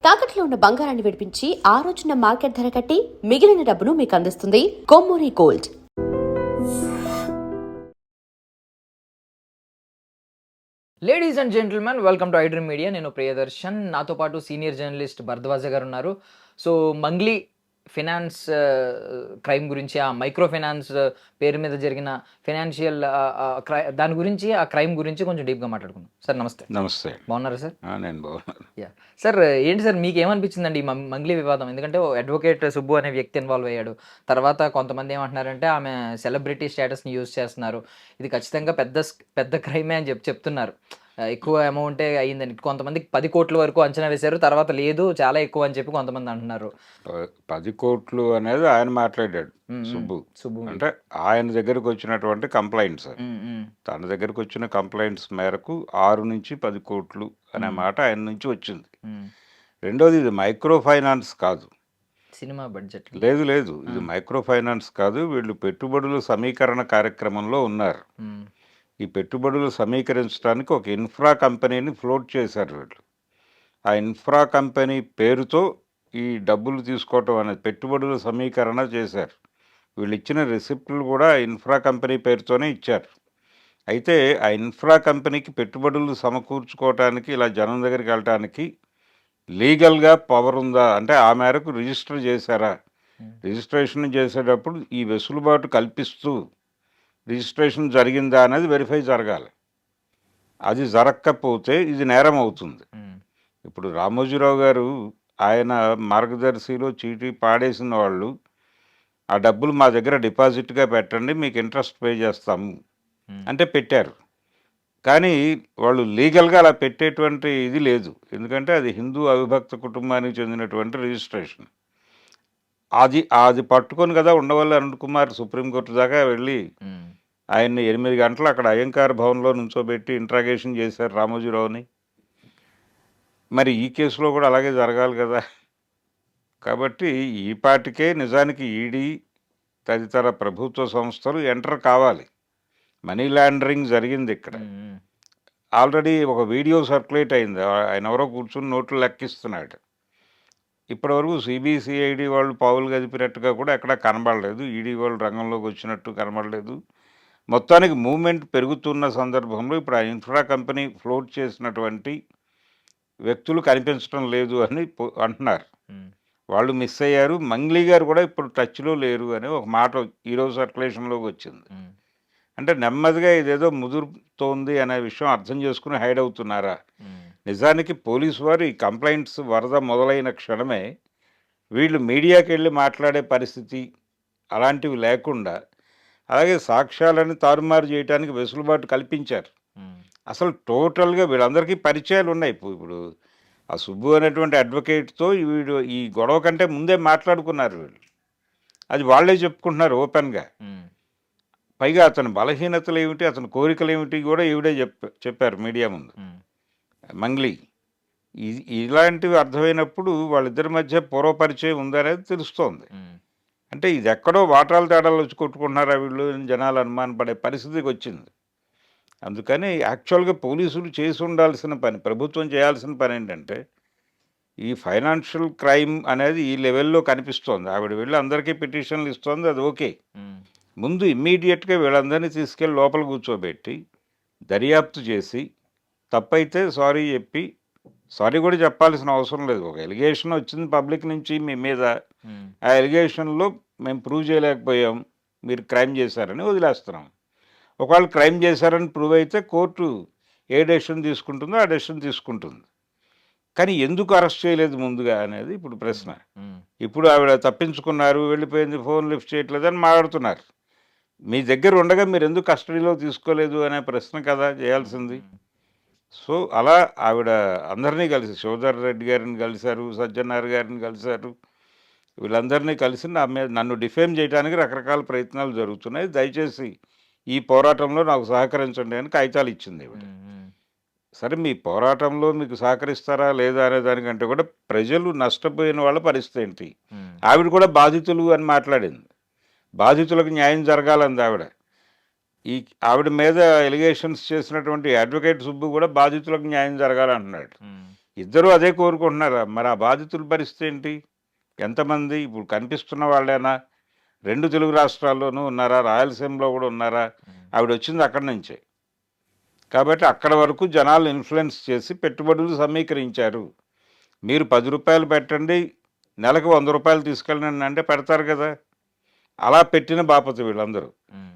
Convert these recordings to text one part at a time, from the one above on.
తాకట్లో ఉన్న బంగారాన్ని విడిపించి ఆ రోజున మార్కెట్ ధర కట్టి మిగిలిన డబ్బును మీకు అందిస్తుంది Kommuri gold. Ladies and gentlemen, welcome to iDream Media. నేను ప్రియదర్శన్, నాతో పాటు సీనియర్ జర్నలిస్ట్ భరద్వాజ గారు ఉన్నారు. సో మంగ్లీ ఫినాన్స్ క్రైమ్ గురించి, ఆ మైక్రో ఫైనాన్స్ పేరు మీద జరిగిన ఫైనాన్షియల్ దాని గురించి, ఆ క్రైమ్ గురించి కొంచెం డీప్గా మాట్లాడుకుందాం. సార్ నమస్తే. నమస్తే. బాగున్నారా సార్? నేను బాగున్నాను. యా సార్, ఏంటి సార్ మీకు ఏమనిపించిందండి ఈ మంగ్లీ వివాదం? ఎందుకంటే అడ్వకేట్ సుబ్బు అనే వ్యక్తి ఇన్వాల్వ్ అయ్యాడు. తర్వాత కొంతమంది ఏమంటున్నారంటే ఆమె సెలబ్రిటీ స్టేటస్ని యూజ్ చేస్తున్నారు, ఇది ఖచ్చితంగా పెద్ద క్రైమే అని చెప్తున్నారు. ఎక్కువ అమౌంటే అయ్యిందని కొంతమందికి 10 కోట్ల వరకు అంచనా వేశారు. తర్వాత లేదు, చాలా ఎక్కువ అని చెప్పి కొంతమంది అంటున్నారు. 10 కోట్లు అనేది ఆయన మాట్లాడాడు, సుబ్బు. అంటే ఆయన దగ్గరకు వచ్చినటువంటి కంప్లైంట్స్, తన దగ్గరకు వచ్చిన కంప్లైంట్స్ మేరకు 6 నుంచి 10 కోట్లు అనే మాట ఆయన నుంచి వచ్చింది. రెండోది, ఇది మైక్రో ఫైనాన్స్ కాదు, సినిమా బడ్జెట్ లేదు, ఇది మైక్రో ఫైనాన్స్ కాదు. వీళ్ళు పెట్టుబడుల సమీకరణ కార్యక్రమంలో ఉన్నారు. ఈ పెట్టుబడులు సమీకరించడానికి ఒక ఇన్ఫ్రా కంపెనీని ఫ్లోట్ చేశారు వీళ్ళు. ఆ ఇన్ఫ్రా కంపెనీ పేరుతో ఈ డబ్బులు తీసుకోవటం అనేది పెట్టుబడుల సమీకరణ చేశారు. వీళ్ళు ఇచ్చిన రిసిప్ట్లు కూడా ఇన్ఫ్రా కంపెనీ పేరుతోనే ఇచ్చారు. అయితే ఆ ఇన్ఫ్రా కంపెనీకి పెట్టుబడులు సమకూర్చుకోవటానికి, ఇలా జనం దగ్గరికి వెళ్ళటానికి లీగల్గా పవర్ ఉందా అంటే ఆ మేరకు రిజిస్టర్ చేశారా, రిజిస్ట్రేషన్ చేసేటప్పుడు ఈ వెసులుబాటు కల్పిస్తూ రిజిస్ట్రేషన్ జరిగిందా అనేది వెరిఫై జరగాలి. అది జరగకపోతే ఇది నేరం అవుతుంది. ఇప్పుడు రామోజీరావు గారు ఆయన మార్గదర్శిలో చీటీ పాడేసిన వాళ్ళు, ఆ డబ్బులు మా దగ్గర డిపాజిట్గా పెట్టండి, మీకు ఇంట్రెస్ట్ పే చేస్తాము అంటే పెట్టారు. కానీ వాళ్ళు లీగల్గా అలా పెట్టేటువంటి ఇది లేదు. ఎందుకంటే అది హిందూ అవిభక్త కుటుంబానికి చెందినటువంటి రిజిస్ట్రేషన్. అది పట్టుకొని కదా ఉండవల్లి అరుణ్ కుమార్ సుప్రీంకోర్టు దాకా వెళ్ళి ఆయన్ని 8 గంటలు అక్కడ అయ్యంకార్ భవన్లో నుంచోబెట్టి ఇంట్రాగేషన్ చేశారు రామోజీరావుని. మరి ఈ కేసులో కూడా అలాగే జరగాలి కదా. కాబట్టి ఈ పాటికే నిజానికి ఈడీ తదితర ప్రభుత్వ సంస్థలు ఎంటర్ కావాలి. మనీ లాండరింగ్ జరిగింది ఇక్కడ. ఆల్రెడీ ఒక వీడియో సర్క్యులేట్ అయింది, ఆయన ఎవరో కూర్చుని నోట్లు లెక్కిస్తున్నాడు. ఇప్పటివరకు సిబిసిఐడి వాళ్ళు పావులు గదిపినట్టుగా కూడా ఎక్కడా కనబడలేదు, ఈడీ వాళ్ళు రంగంలోకి వచ్చినట్టు కనబడలేదు. మొత్తానికి మూవ్మెంట్ పెరుగుతున్న సందర్భంలో ఇప్పుడు ఆ ఇన్ఫ్రా కంపెనీ ఫ్లోట్ చేసినటువంటి వ్యక్తులు కనిపించడం లేదు అని అంటున్నారు. వాళ్ళు మిస్ అయ్యారు, మంగ్లీ గారు కూడా ఇప్పుడు టచ్లో లేరు అని ఒక మాట ఈరోజు సర్క్యులేషన్లోకి వచ్చింది. అంటే నెమ్మదిగా ఇదేదో ముదురుతోంది అనే విషయం అర్థం చేసుకుని హైడ్ అవుతున్నారా? నిజానికి పోలీసు వారు ఈ కంప్లైంట్స్ వరద మొదలైన క్షణమే వీళ్ళు మీడియాకి వెళ్ళి మాట్లాడే పరిస్థితి అలాంటివి లేకుండా, అలాగే సాక్ష్యాలను తారుమారు చేయడానికి వెసులుబాటు కల్పించారు. అసలు టోటల్గా వీళ్ళందరికీ పరిచయాలు ఉన్నాయి. ఇప్పుడు ఆ సుబ్బు అనేటువంటి అడ్వకేట్తో వీడు ఈ గొడవ కంటే ముందే మాట్లాడుకున్నారు వీళ్ళు. అది వాళ్ళే చెప్పుకుంటున్నారు ఓపెన్గా. పైగా అతని బలహీనతలు ఏమిటి, అతని కోరికలు ఏమిటి కూడా ఈవిడే చెప్పారు మీడియా ముందు, మంగ్లీ. ఇలాంటివి అర్థమైనప్పుడు వాళ్ళిద్దరి మధ్య పూర్వపరిచయం ఉందనేది తెలుస్తోంది. అంటే ఇది ఎక్కడో వాటాలు తేడాలు వచ్చి కొట్టుకుంటున్నారా వీళ్ళు జనాలు అనుమానపడే పరిస్థితికి వచ్చింది. అందుకని యాక్చువల్గా పోలీసులు చేసి ఉండాల్సిన పని, ప్రభుత్వం చేయాల్సిన పని ఏంటంటే, ఈ ఫైనాన్షియల్ క్రైమ్ అనేది ఈ లెవెల్లో కనిపిస్తోంది. ఆవిడ వెళ్ళి అందరికీ పిటిషన్లు ఇస్తోంది, అది ఓకే. ముందు ఇమ్మీడియట్గా వీళ్ళందరినీ తీసుకెళ్ళి లోపల కూర్చోబెట్టి దర్యాప్తు చేసి, తప్పైతే సారీ చెప్పి, సారీ కూడా చెప్పాల్సిన అవసరం లేదు. ఒక ఎలిగేషన్ వచ్చింది పబ్లిక్ నుంచి మీ మీద, ఆ ఎలిగేషన్లో మేము ప్రూవ్ చేయలేకపోయాం, మీరు క్రైమ్ చేశారని వదిలేస్తున్నాం. ఒకవేళ క్రైమ్ చేశారని ప్రూవ్ అయితే కోర్టు ఏ డెసిషన్ తీసుకుంటుందో ఆ డెసిషన్ తీసుకుంటుంది. కానీ ఎందుకు అరెస్ట్ చేయలేదు ముందుగా అనేది ఇప్పుడు ప్రశ్న. ఇప్పుడు ఆవిడ తప్పించుకున్నారు, వెళ్ళిపోయింది, ఫోన్ లిఫ్ట్ చేయట్లేదని మాట్లాడుతున్నారు. మీ దగ్గర ఉండగా మీరు ఎందుకు కస్టడీలో తీసుకోలేదు అనే ప్రశ్న కదా చేయాల్సింది. సో అలా ఆవిడ అందరినీ కలిసి, శివధర్ రెడ్డి గారిని కలిశారు, సజ్జనార్ గారిని కలిశారు, వీళ్ళందరినీ కలిసి నన్ను డిఫేమ్ చేయడానికి రకరకాల ప్రయత్నాలు జరుగుతున్నాయి, దయచేసి ఈ పోరాటంలో నాకు సహకరించండి అని కాగితాలు ఇచ్చింది ఆవిడ. సరే, మీ పోరాటంలో మీకు సహకరిస్తారా లేదా అనే దానికంటే కూడా ప్రజలు నష్టపోయిన వాళ్ళ పరిస్థితి ఏంటి, ఆవిడ కూడా బాధితులు అని మాట్లాడింది. బాధితులకు న్యాయం జరగాలంది ఆవిడ. ఆవిడ మీద ఎలిగేషన్స్ చేసినటువంటి అడ్వకేట్ సుబ్బు కూడా బాధితులకు న్యాయం జరగాలంటున్నాడు. ఇద్దరూ అదే కోరుకుంటున్నారా? మరి ఆ బాధితుల పరిస్థితి ఏంటి? ఎంతమంది ఇప్పుడు కనిపిస్తున్న వాళ్ళేనా? 2 తెలుగు రాష్ట్రాల్లోనూ ఉన్నారా? రాయలసీమలో కూడా ఉన్నారా? ఆవిడొచ్చింది అక్కడి నుంచే. కాబట్టి అక్కడ వరకు జనాలను ఇన్‌ఫ్లూయెన్స్ చేసి పెట్టుబడులు సమీకరించారు. మీరు రూ. 10 పెట్టండి, నెలకు రూ. 100 తీసుకెళ్ళండి అంటే పెడతారు కదా! అలా పెట్టిన బాపత వీళ్ళందరూ.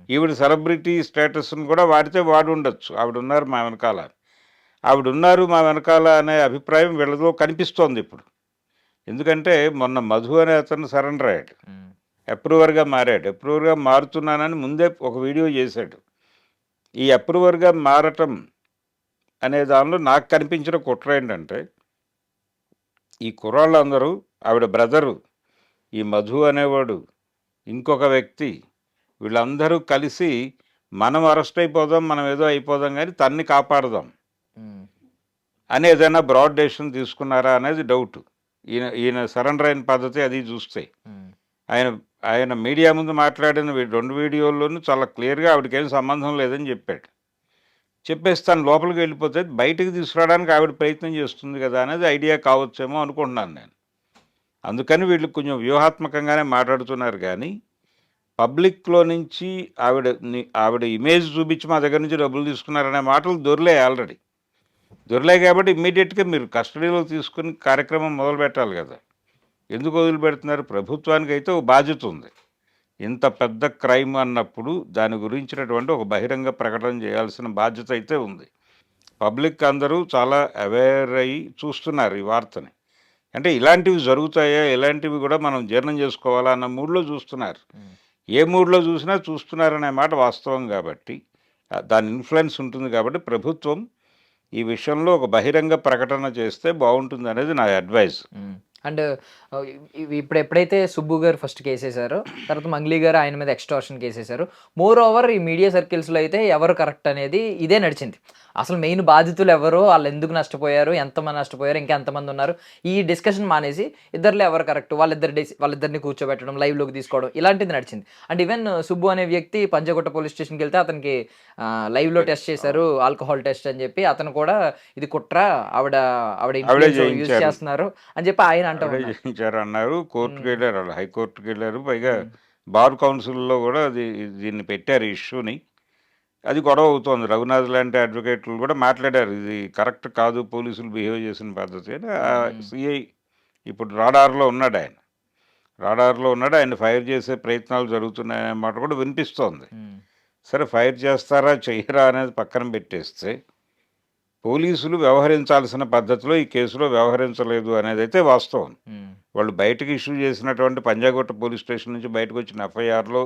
ఈవిడ సెలబ్రిటీ స్టేటస్‌ని కూడా వాడితే వాడుండొచ్చు. ఆవిడున్నారు మా వెనకాల. ఆవిడున్నారు మా వెనకాల అనే అభిప్రాయం వీళ్ళలో కనిపిస్తోందిప్పుడు. ఎందుకంటే మొన్న మధు అనే అతను సరెండర్ అయ్యాడు. అప్రూవర్‌గా మారాడు. అప్రూవర్‌గా మారుతున్నానని ముందే ఒక వీడియో చేశాడు. ఈ అప్రూవర్‌గా మారటం అనే దానిలో నాకు కనిపించిన కుట్ర ఏంటంటే, ఈ కుర్రాళ్ళందరూ ఆవిడ బ్రదరు, ఈ మధు అనేవాడు, ఇంకొక వ్యక్తి వీళ్ళందరూ కలిసి మనం అరెస్ట్ అయిపోదాం, మనం ఏదో అయిపోదాం గానీ తన్ని కాపాడదాం అని ఏదైనా బ్రాడ్ డెసిషన్ తీసుకున్నారా అనేది డౌట్. ఈయన సరెండర్ అయిన పద్ధతి అది చూస్తే. ఆయన ఆయన మీడియా ముందు మాట్లాడిన 2 వీడియోల్లోనూ చాలా క్లియర్‌గా ఆవిడకేం సంబంధం లేదని చెప్పాడు. చెప్పేసి తను లోపలికి వెళ్ళిపోతే బయటికి తీసుకురావడానికి ఆవిడ ప్రయత్నం చేస్తుంది కదా అనేది ఐడియా కావచ్చేమో అనుకుంటున్నాను నేను. అందుకని వీళ్ళు కొంచెం వ్యూహాత్మకంగానే మాట్లాడుతున్నారు కానీ, పబ్లిక్‌లో నుంచి ఆవిడ ఇమేజ్ చూపించి మా దగ్గర నుంచి డబ్బులు తీసుకున్నారనే మాటలు దొర్లాయి ఆల్రెడీ. దొర్లాయి కాబట్టి ఇమ్మీడియేట్‌గా మీరు కస్టడీలో తీసుకొని కార్యక్రమం మొదలుపెట్టాలి కదా! ఎందుకు వదిలిపెడుతున్నారు? ప్రభుత్వానికైతే ఒక బాధ్యత ఉంది. ఇంత పెద్ద క్రైమ్ అన్నప్పుడు దాని గురించినటువంటి ఒక బహిరంగ ప్రకటన చేయాల్సిన బాధ్యత అయితే ఉంది. పబ్లిక్ అందరూ చాలా అవేర్ అయ్యి చూస్తున్నారు ఈ వార్తని. అంటే ఇలాంటివి జరుగుతాయా? ఇలాంటివి కూడా మనం జీర్ణం చేసుకోవాలా అన్న మూడ్‌లో చూస్తున్నారు. ఏ మూడ్‌లో చూసినా చూస్తున్నారనే మాట వాస్తవం కాబట్టి, దాని ఇన్‌ఫ్లుయెన్స్ ఉంటుంది కాబట్టి ప్రభుత్వం ఈ విషయంలో ఒక బహిరంగ ప్రకటన చేస్తే బావుంటుందనేది నా అడ్వైస్. అండ్ ఇవి ఇప్పుడు ఎప్పుడైతే సుబ్బు గారు ఫస్ట్ కేసేశారో, తర్వాత మంగ్లీ గారు ఆయన మీద ఎక్స్‌టార్షన్ కేసేశారు. మోర్ ఓవర్ ఈ మీడియా సర్కిల్స్‌లో అయితే ఎవరు కరెక్ట్ అనేది ఇదే నడిచింది. అసలు మెయిన్ బాధితులు ఎవరు? ఆళ్ళు ఎందుకు నష్టపోయారు? ఎంతమంది నష్టపోయారు? ఇంకా ఎంతమంది ఉన్నారు? ఈ డిస్కషన్ మానేసి ఇద్దరిలో ఎవరు కరెక్ట్? వాళ్ళిద్దరిని కూర్చోబెట్టడం, లైవ్‌లోకి తీసుకోవడం ఇలాంటిది నడిచింది. అండ్ ఈవెన్ సుబ్బు అనే వ్యక్తి పంజాగుట్ట పోలీస్ స్టేషన్‌కెళ్తే అతనికి లైవ్‌లో టెస్ట్ చేశారు. ఆల్కహాల్ టెస్ట్ అని చెప్పి అతను కూడా ఇది కుట్ర ఆవిడ ఆవిడే ఇన్‌ఫ్లుయెన్స్ యూజ్ చేయించారు. చేస్తున్నారు అని చెప్పి ఆయన అంటూ ఆవిడే ఉన్నారు. చేయించారన్నారు. కోర్టుకెళ్లారు ఆళ్ళు. హైకోర్టుకెళ్లారు. పైగా హ్మ్. బార్ కౌన్సిల్‌లో గూడా దీన్ని పెట్టారు ఈ ఇష్యూని. అది గొడవ అవుతోంది. రఘునాథ్ లాంటి అడ్వకేట్లు కూడా మాట్లాడారు. ఇది కరెక్ట్ కాదు పోలీసులు బిహేవ్ చేసిన పద్ధతి అని. హ్మ్. సీఐ ఇప్పుడు రాడార్‌లో ఉన్నాడాయన. రాడార్‌లో ఉన్నాడు. ఆయన్ని ఫైర్ చేసే ప్రయత్నాలు జరుగుతున్నాయనే మాట కూడా వినిపిస్తోంది. హ్మ్. సరే ఫైర్ చేస్తారా? చెయ్యరా? అనేది పక్కన పెట్టేస్తే, పోలీసులు వ్యవహరించాల్సిన పద్ధతిలో ఈ కేసులో వ్యవహరించలేదు అనేదైతే వాస్తవం. హ్మ్. వాళ్ళు బయటకి ఇష్యూ చేసినటువంటి పంజాగుట్ట పోలీస్ స్టేషన్ నుంచి బయటకొచ్చిన ఎఫ్ఐఆర్‌లో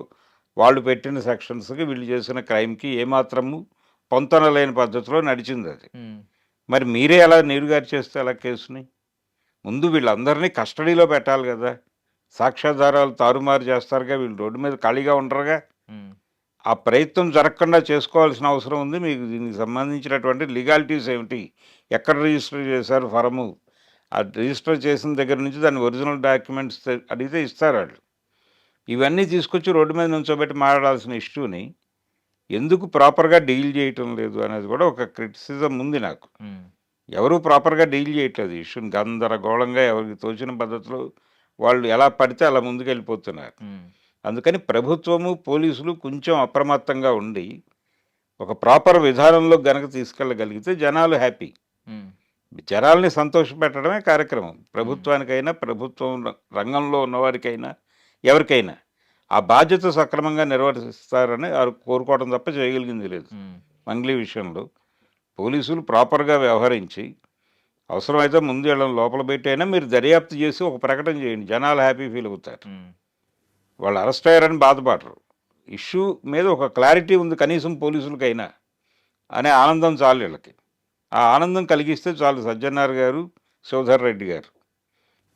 వాళ్ళు పెట్టిన సెక్షన్స్‌కి, వీళ్ళు చేసిన క్రైమ్‌కి ఏమాత్రము పొంతన లేని పద్ధతిలో నడిచిందది. హ్మ్. మరి మీరే అలా నీరుగారి చేస్తే ఎలా కేసుని? ముందు వీళ్ళందరినీ కస్టడీలో పెట్టాలి గదా! సాక్ష్యాధారాలు తారుమారు చేస్తారుగా, వీళ్ళు రోడ్డు మీద ఖాళీగా ఉండరుగా. హ్మ్. ఆ ప్రయత్నం జరగకుండా చేసుకోవాల్సిన అవసరం ఉంది. మీకు దీనికి సంబంధించినటువంటి లీగాలిటీస్ ఏమిటి? ఎక్కడ రిజిస్టర్ చేశారు ఫరము? ఆ రిజిస్టర్ చేసిన దగ్గర నుంచి దాని ఒరిజినల్ డాక్యుమెంట్స్ అడిగితే ఇస్తారాళ్ళు. ఇవన్నీ తీసుకొచ్చి రోడ్డు మీద నుంచోబెట్టి మాట్లాడాల్సిన ఇష్యూని ఎందుకు ప్రాపర్‌గా డీల్ చేయటం లేదు అనేది కూడా ఒక క్రిటిసిజం ఉంది నాకు. హ్మ్. ఎవరు ప్రాపర్‌గా డీల్ చేయట్లేదు ఈ ఇష్యూని. గందరగోళంగా ఎవరికి తోచిన పద్ధతిలో వాళ్ళు ఎలా పడితే అలా ముందుకెళ్ళిపోతున్నారు. హ్మ్. అందుకని ప్రభుత్వము, పోలీసులు కొంచెం అప్రమత్తంగా ఉండి, ఒక ప్రాపర్ విధానంలో గనక తీసుకెళ్ళగలిగితే జనాలు హ్యాపీ. హ్మ్. జనాల్ని సంతోషపెట్టడమే కార్యక్రమం. ప్రభుత్వానికైనా, ప్రభుత్వం రంగంలో ఉన్నవారికైనా, ఎవరికైనా. ఆ బాధ్యత సక్రమంగా నిర్వర్తిస్తారని కోరుకోవడం తప్ప చేయగలిగింది లేదు. హ్మ్. మంగ్లీ విషయంలో పోలీసులు ప్రాపర్‌గా వ్యవహరించి, అవసరమైతే ముందు ఈళ్ళని లోపల పెట్టైనా మీరు దర్యాప్తు చేసి ఒక ప్రకటన చేయండి. జనాలు హ్యాపీ ఫీల్ అవుతారు. హ్మ్. వాళ్ళు అరెస్ట్ అయ్యారని బాధపడరు. ఇష్యూ మీద ఒక క్లారిటీ ఉంది కనీసం పోలీసులకైనా అనే ఆనందం చాలు వీళ్ళకి. ఆ ఆనందం కలిగిస్తే చాలు సజ్జనార్ గారు, శివధర్ రెడ్డి గారు.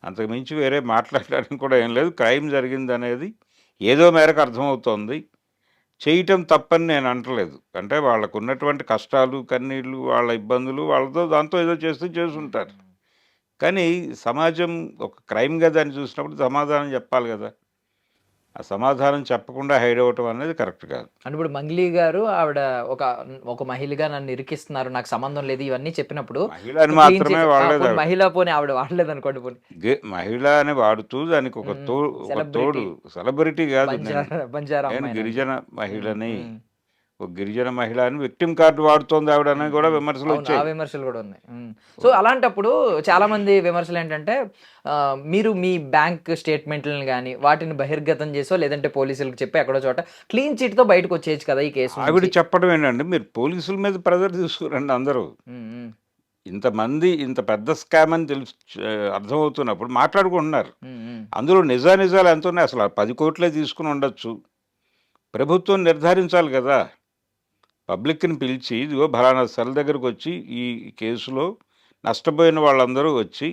అంతకు మించి వేరే మాట్లాడడానికి కూడా ఏం లేదు. క్రైమ్ జరిగిందనేది ఏదో మేరకు అర్థమవుతోంది. చేయటం తప్పని నేను అంటలేదు. అంటే వాళ్ళకున్నటువంటి కష్టాలు, కన్నీళ్ళు, వాళ్ళ ఇబ్బందులు వాళ్ళతో దాంతో ఏదో చేస్తే చేసుంటారు. కానీ సమాజం ఒక క్రైమ్‌గా దాన్ని చూసినప్పుడు సమాధానం చెప్పాలి గదా! ఆ సమాధానం చెప్పకుండా హైడ్ అవ్వటం అనేది కరెక్ట్ కాదు. అంటే ఇప్పుడు మంగ్లీ గారు ఆవిడ ఒక మహిళగా నన్ను ఇరికిస్తున్నారు, నాకు సంబంధం లేదు ఇవన్నీ చెప్పినప్పుడు మహిళ అని మాత్రమే వాడలేదు ఆవిడ. మహిళ పోనీ ఆవిడ వాడలేదు అనుకోండి, పోనీ మహిళ అని వాడుతూ దానికి ఒక తోడు సెలబ్రిటీ కాదు. బంజారా నేను అమ్మాయినా? గిరిజన మహిళని, ఉమ్. ఒక గిరిజన మహిళ అని విక్టిమ్ కార్డు వాడుతోంది ఆవిడ అని కూడా విమర్శలు అవును, ఆ వచ్చాయి. విమర్శలు కూడా ఉన్నాయి. సో అలాంటప్పుడు చాలా మంది విమర్శలు ఏంటంటే మీరు మీ బ్యాంక్ స్టేట్మెంట్లను కానీ వాటిని బహిర్గతం చేసో లేదంటే పోలీసులకు చెప్పి ఎక్కడో చోట క్లీన్ చిట్ తో బయటకు వచ్చేయచ్చు కదా ఈ కేసు ఆవిడ నుంచి. చెప్పడం ఏంటంటే మీరు పోలీసుల మీద ప్రెజర్ తీసుకురండి అందరూ. ఉమ్, ఉమ్, ఇంతమంది ఇంత పెద్ద స్కామ్ అని అర్థమవుతున్నప్పుడు మాట్లాడుకుంటున్నారు. ఉమ్, ఉమ్, అందులో నిజాలు ఎంత ఉన్నాయి? అసలు 10 కోట్లే తీసుకుని ఉండొచ్చు. ప్రభుత్వం నిర్ధారించాలి కదా. పబ్లిక్ని పిలిచి ఇదిగో ఫలానా సెల్ దగ్గరకు వచ్చి ఈ కేసులో నష్టపోయిన వాళ్ళందరూ వచ్చి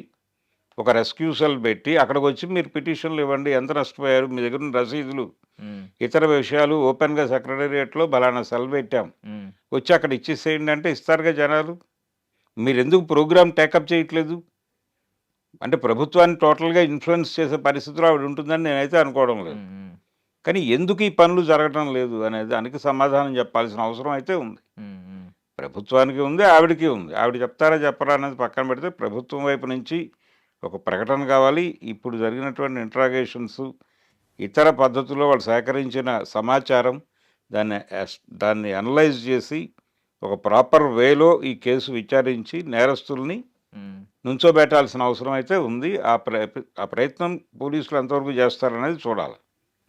ఒక రెస్క్యూ సెల్ పెట్టి అక్కడికి వచ్చి మీరు పిటిషన్లు ఇవ్వండి, ఎంత నష్టపోయారు, మీ దగ్గర ఉన్న రసీదులు, ఉమ్, ఇతర విషయాలు ఓపెన్గా సెక్రటేరియట్లో ఫలానా సెల్ పెట్టాం, ఉమ్. వచ్చి అక్కడ ఇచ్చేసేయండి అంటే ఇస్తారుగా జనాలు. మీరు ఎందుకు ప్రోగ్రామ్ టేకప్ చేయట్లేదు? అంటే ప్రభుత్వాన్ని టోటల్గా ఇన్ఫ్లుయెన్స్ చేసే పరిస్థితిలో ఆవిడ ఉంటుందని నేనైతే అనుకోవడం లేదు. ఉమ్, ఉమ్, కానీ ఎందుకు ఈ పనులు జరగటం లేదు అనేది దానికి సమాధానం చెప్పాల్సిన అవసరం అయితే ఉంది. ఉమ్, ఉమ్. ప్రభుత్వానికి ఉంది, ఆవిడకి ఉంది. ఆవిడ చెప్తారా చెప్పరా అనేది పక్కన పెడితే ప్రభుత్వం వైపు నుంచి ఒక ప్రకటన కావాలి. ఇప్పుడు జరిగినటువంటి ఇంట్రాగేషన్స్, ఇతర పద్ధతుల్లో వాళ్ళు సేకరించిన సమాచారం దాన్ని అనలైజ్ చేసి ఒక ప్రాపర్ వేలో ఈ కేసు విచారించి నేరస్తుల్ని ఉమ్. నుంచోబెట్టాల్సిన అవసరం అయితే ఉంది. ఆ ప్రయత్నం పోలీసులు ఎంతవరకు చేస్తారనేది చూడాలి.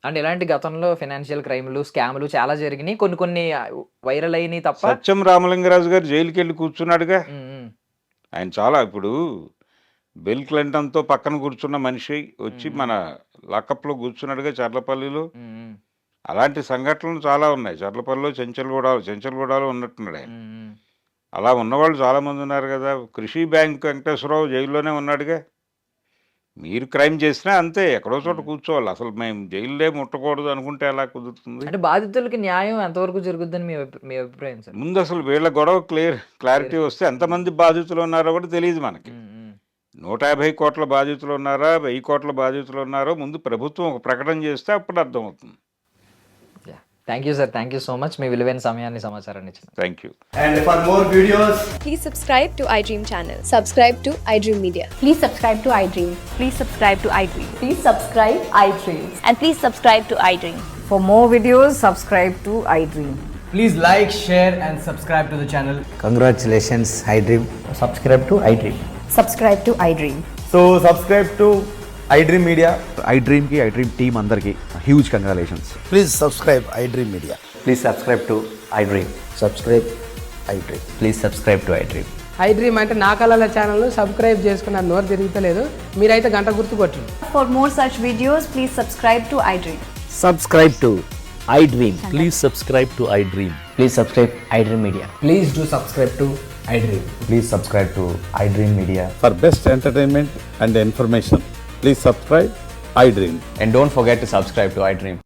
అంటే ఇలాంటి గతంలో ఫైనాన్షియల్ క్రైమ్లు స్కామ్లు చాలా జరిగినాయి, కొన్ని వైరల్ అయినాయి తప్ప. సత్యం రామలింగరాజు గారు జైలుకి వెళ్ళి కూర్చున్నాడుగా. ఉమ్, ఉమ్, ఆయన చాలా ఇప్పుడు బిల్ క్లింటన్తో పక్కన కూర్చున్న మనిషి వచ్చి మన లాకప్లో కూర్చున్నాడుగా చర్లపల్లిలో. ఉమ్, ఉమ్, అలాంటి సంఘటనలు చాలా ఉన్నాయి. చర్లపల్లిలో చెంచల్గూడలో ఉన్నట్టున్నాడు ఆయన. ఉమ్, ఉమ్. అలా ఉన్నవాళ్ళు చాలామంది ఉన్నారు కదా. కృషి బ్యాంక్ వెంకటేశ్వరరావు జైల్లోనే ఉన్నాడుగా. మీరు క్రైమ్ చేసినా అంతే, ఎక్కడో చోట కూర్చోవాలి. అసలు మేము జైల్లో ముట్టకూడదు అనుకుంటే ఎలా కుదురుతుంది? అంటే బాధితులకి న్యాయం ఎంతవరకు జరుగుతుందని మీ అభిప్రాయం సార్? ముందు అసలు వీళ్ళ గొడవ క్లారిటీ వస్తే ఎంతమంది బాధితులు ఉన్నారో కూడా తెలియదు మనకి. ఉమ్, ఉమ్. 150 కోట్ల బాధితులు ఉన్నారా, 1000 కోట్ల బాధితులు ఉన్నారో ముందు ప్రభుత్వం ఒక ప్రకటన చేస్తే అప్పుడు అర్థమవుతుంది. Thank you sir, thank you so much మీ విలువైన సమయాన్ని సమాచారాన్ని ఇచ్చిన. Thank you. And for more videos, Please subscribe to iDream channel. Subscribe to iDream Media. Please subscribe to iDream. Please subscribe to iDream. Please subscribe iDream. And please subscribe to iDream. For more videos, subscribe to iDream. please like, share, and subscribe to the channel. Congratulations, iDream. Subscribe to iDream. Subscribe to iDream. So subscribe to iDream Media. iDream ki iDream team andarki huge congratulations. Please subscribe iDream Media. Please subscribe to iDream. Subscribe iDream. Please subscribe to iDream. iDream అంటే నా కళల channel subscribe చేసుకున్న నోరు తిరుగుతలేదు, మీరైతే గంట గుర్తు కొట్టండి. For more such videos, please subscribe to iDream. Subscribe to iDream. Please subscribe to iDream. Please subscribe iDream Media. Please do subscribe to iDream. Please subscribe to iDream Media. For best entertainment and information, please subscribe iDream. And don't forget to subscribe to iDream.